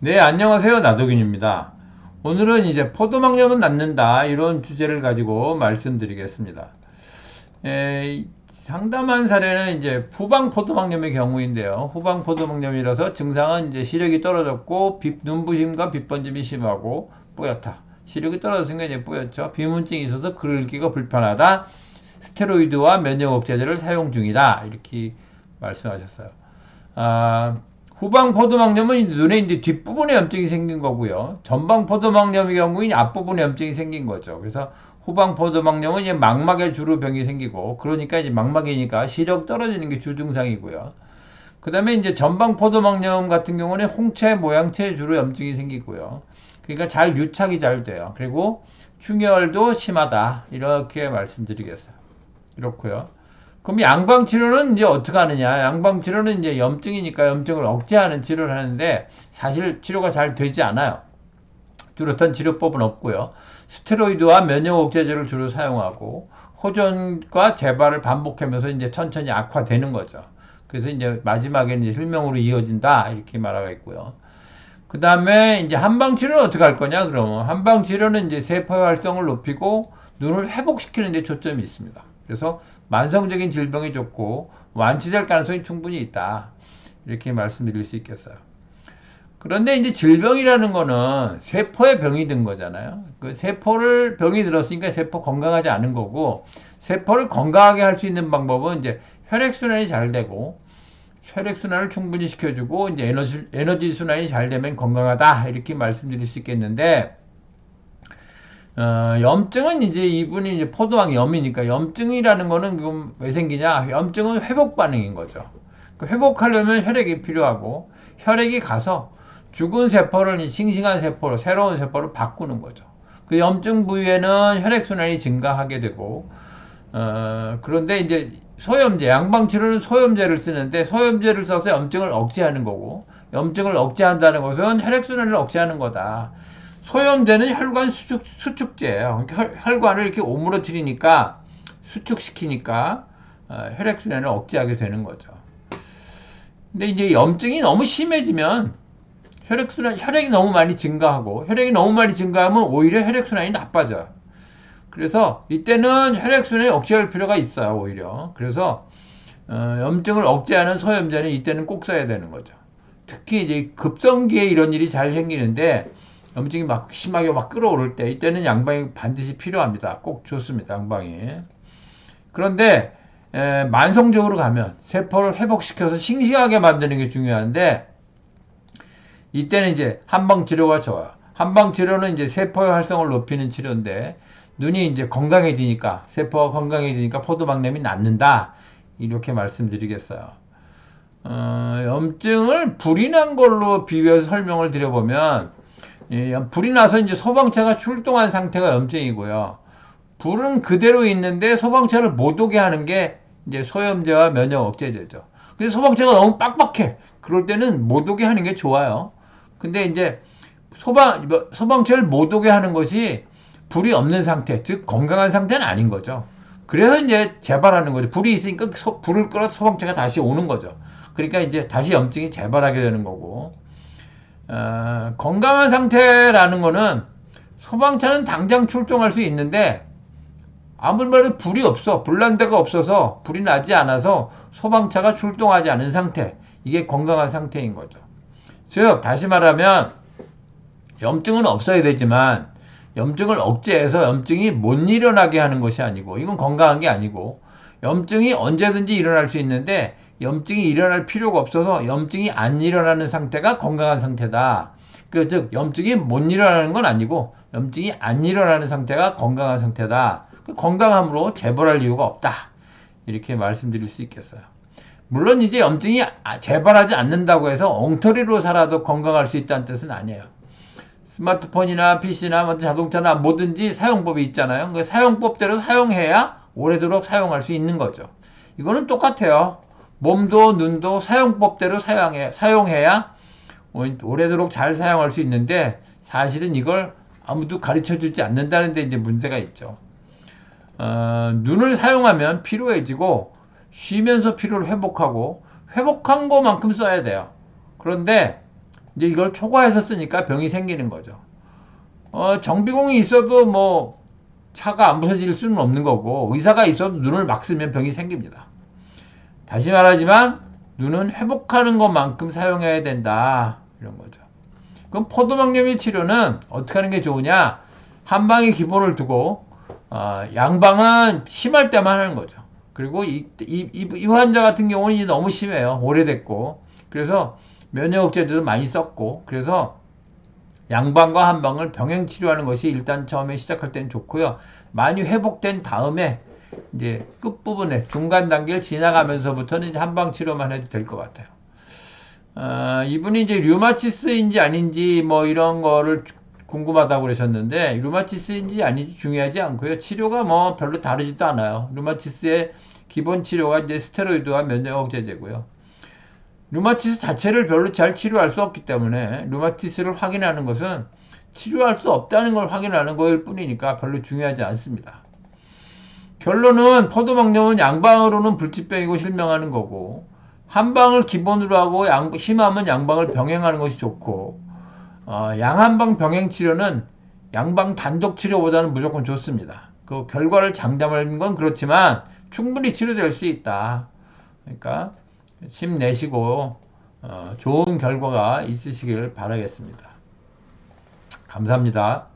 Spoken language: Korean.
네, 안녕하세요. 나도균입니다. 오늘은 이제 포도막염은 낫는다 이런 주제를 가지고 말씀드리겠습니다. 상담한 사례는 이제 후방 포도막염의 경우인데요. 후방 포도막염이라서 증상은 이제 시력이 떨어졌고 눈부심과 빛번짐이 심하고 뿌옇다. 시력이 떨어졌으니까 이제 뿌옇죠. 비문증이 있어서 긁기가 불편하다. 스테로이드와 면역 억제제를 사용 중이다. 이렇게 말씀하셨어요. 아, 후방 포도막염은 눈에 이제 뒷부분에 염증이 생긴 거고요. 전방 포도막염의 경우는 앞부분에 염증이 생긴 거죠. 그래서 후방 포도막염은 이제 망막에 주로 병이 생기고, 그러니까 이제 망막이니까 시력 떨어지는 게 주증상이고요. 그 다음에 이제 전방 포도막염 같은 경우는 홍채 모양체에 주로 염증이 생기고요. 그러니까 잘 유착이 잘 돼요. 그리고 충혈도 심하다. 이렇게 말씀드리겠어요. 이렇고요. 그럼 양방 치료는 이제 어떻게 하느냐? 양방 치료는 이제 염증이니까 염증을 억제하는 치료를 하는데 사실 치료가 잘 되지 않아요. 뚜렷한 치료법은 없고요. 스테로이드와 면역 억제제를 주로 사용하고 호전과 재발을 반복하면서 이제 천천히 악화되는 거죠. 그래서 이제 마지막에는 이제 실명으로 이어진다 이렇게 말하고 있고요. 그 다음에 이제 한방 치료는 어떻게 할 거냐? 그러면 한방 치료는 이제 세포의 활성을 높이고 눈을 회복시키는 데 초점이 있습니다. 그래서 만성적인 질병이 좋고 완치될 가능성이 충분히 있다. 이렇게 말씀드릴 수 있겠어요. 그런데 이제 질병이라는 거는 세포에 병이 든 거잖아요. 그 세포를 병이 들었으니까 세포 건강하지 않은 거고, 세포를 건강하게 할 수 있는 방법은 이제 혈액순환이 잘 되고, 혈액순환을 충분히 시켜주고, 이제 에너지 순환이 잘 되면 건강하다. 이렇게 말씀드릴 수 있겠는데, 염증은 이제 이분이 이제 포도막염이니까 염증이라는 거는 그럼 왜 생기냐? 염증은 회복 반응인 거죠. 그 회복하려면 혈액이 필요하고 혈액이 가서 죽은 세포를 싱싱한 세포로 새로운 세포로 바꾸는 거죠. 그 염증 부위에는 혈액순환이 증가하게 되고 그런데 이제 소염제, 양방치료는 소염제를 쓰는데 소염제를 써서 염증을 억제하는 거고 염증을 억제한다는 것은 혈액순환을 억제하는 거다. 소염제는 혈관 수축제예요. 혈관을 이렇게 오므러뜨리니까 수축시키니까 혈액순환을 억제하게 되는 거죠. 근데 이제 염증이 너무 심해지면 혈액이 너무 많이 증가하고 혈액이 너무 많이 증가하면 오히려 혈액순환이 나빠져요. 그래서 이때는 혈액순환이 억제할 필요가 있어요. 오히려. 그래서 염증을 억제하는 소염제는 이때는 꼭 써야 되는 거죠. 특히 이제 급성기에 이런 일이 잘 생기는데 염증이 막 심하게 막 끌어오를 때 이때는 양방이 반드시 필요합니다. 꼭 좋습니다. 양방이. 그런데 만성적으로 가면 세포를 회복시켜서 싱싱하게 만드는 게 중요한데 이때는 이제 한방 치료가 좋아요. 한방 치료는 이제 세포의 활성을 높이는 치료인데 눈이 이제 건강해지니까 세포가 건강해지니까 포도막염이 낫는다. 이렇게 말씀드리겠어요. 염증을 불이 난 걸로 비교해서 설명을 드려보면 불이 나서 이제 소방차가 출동한 상태가 염증이고요. 불은 그대로 있는데 소방차를 못 오게 하는 게 이제 소염제와 면역 억제제죠. 근데 소방차가 너무 빡빡해. 그럴 때는 못 오게 하는 게 좋아요. 근데 이제 소방차를 못 오게 하는 것이 불이 없는 상태, 즉 건강한 상태는 아닌 거죠. 그래서 이제 재발하는 거죠. 불이 있으니까 불을 끌어 소방차가 다시 오는 거죠. 그러니까 이제 다시 염증이 재발하게 되는 거고, 건강한 상태라는 거는 소방차는 당장 출동할 수 있는데 아무래도 불이 없어. 불난 데가 없어서 불이 나지 않아서 소방차가 출동하지 않은 상태. 이게 건강한 상태인 거죠. 즉 다시 말하면 염증은 없어야 되지만 염증을 억제해서 염증이 못 일어나게 하는 것이 아니고 이건 건강한 게 아니고 염증이 언제든지 일어날 수 있는데 염증이 일어날 필요가 없어서 염증이 안 일어나는 상태가 건강한 상태다. 즉 염증이 못 일어나는 건 아니고 염증이 안 일어나는 상태가 건강한 상태다. 건강함으로 재발할 이유가 없다. 이렇게 말씀드릴 수 있겠어요. 물론 이제 염증이 재발하지 않는다고 해서 엉터리로 살아도 건강할 수 있다는 뜻은 아니에요. 스마트폰이나 PC나 자동차나 뭐든지 사용법이 있잖아요. 그 사용법대로 사용해야 오래도록 사용할 수 있는 거죠. 이거는 똑같아요. 몸도 눈도 사용법대로 사용해야 오래도록 잘 사용할 수 있는데 사실은 이걸 아무도 가르쳐주지 않는다는 데 이제 문제가 있죠. 눈을 사용하면 피로해지고 쉬면서 피로를 회복하고 회복한 것만큼 써야 돼요. 그런데 이제 이걸 초과해서 쓰니까 병이 생기는 거죠. 정비공이 있어도 뭐 차가 안 부서질 수는 없는 거고, 의사가 있어도 눈을 막 쓰면 병이 생깁니다. 다시 말하지만 눈은 회복하는 것만큼 사용해야 된다, 이런 거죠. 그럼 포도막염의 치료는 어떻게 하는 게 좋으냐? 한 방의 기본을 두고 양방은 심할 때만 하는 거죠. 그리고 이 환자 같은 경우는 이제 너무 심해요. 오래됐고. 그래서 면역제도도 많이 썼고. 그래서 양방과 한방을 병행 치료하는 것이 일단 처음에 시작할 때는 좋고요. 많이 회복된 다음에 이제 끝부분에 중간 단계를 지나가면서부터는 이제 한방 치료만 해도 될 것 같아요. 이분이 이제 류마티스인지 아닌지 뭐 이런 거를 궁금하다고 그러셨는데, 류마티스인지 아닌지 중요하지 않고요. 치료가 뭐 별로 다르지도 않아요. 류마티스의 기본 치료가 이제 스테로이드와 면역제제고요. 류마티스 자체를 별로 잘 치료할 수 없기 때문에 류마티스를 확인하는 것은 치료할 수 없다는 걸 확인하는 거일 뿐이니까 별로 중요하지 않습니다. 결론은 포도막염은 양방으로는 불치병이고 실명하는 거고, 한방을 기본으로 하고 심하면 양방을 병행하는 것이 좋고, 양한방 병행 치료는 양방 단독 치료보다는 무조건 좋습니다. 그 결과를 장담하는 건 그렇지만 충분히 치료될 수 있다. 그러니까 힘내시고 좋은 결과가 있으시길 바라겠습니다. 감사합니다.